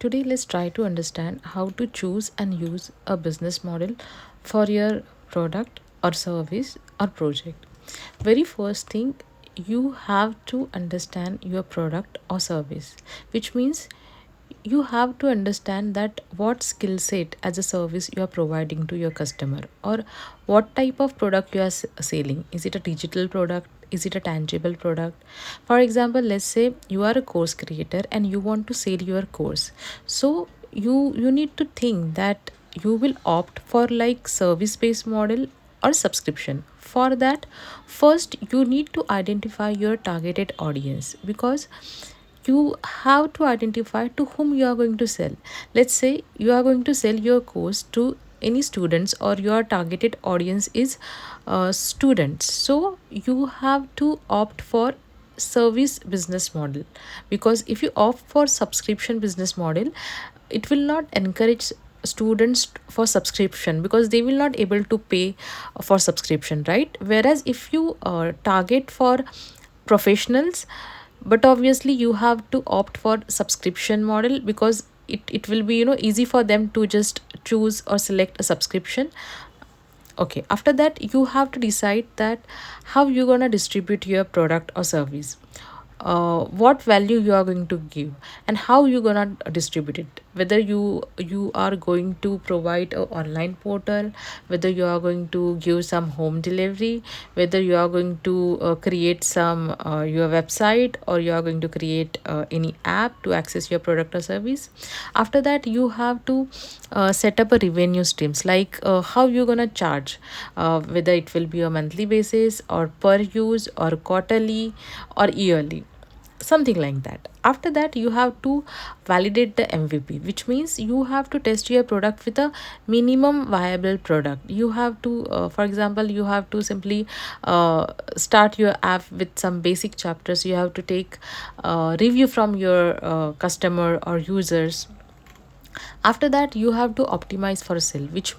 Today, let's try to understand how to choose and use a business model for your product or service or project. Very first thing, you have to understand your product or service, which means you have to understand that what skill set as a service you are providing to your customer, or what type of product you are selling. Is it a digital product? Is it a tangible product? For example, let's say you are a course creator and you want to sell your course. So you need to think that you will opt for like service based model or subscription. For that, first you need to identify your targeted audience, because you have to identify to whom you are going to sell. Let's say you are going to sell your course to any students, or your targeted audience is students. So you have to opt for service business model, because if you opt for subscription business model, it will not encourage students for subscription, because they will not able to pay for subscription, right? Whereas if you target for professionals, but obviously you have to opt for subscription model, because it will be easy for them to just choose or select a subscription. Okay, after that you have to decide that how you're gonna distribute your product or service, what value you are going to give, and how you're gonna distribute it. Whether you are going to provide a online portal, whether you are going to give some home delivery, whether you are going to create some your website, or you are going to create any app to access your product or service. After that you have to set up a revenue streams, like how you're gonna charge, whether it will be a monthly basis, or per use, or quarterly, or yearly, something like that. After that you have to validate the MVP, which means you have to test your product with a minimum viable product. You have to for example, you have to simply start your app with some basic chapters. You have to take review from your customer or users. After that you have to optimize for sale, which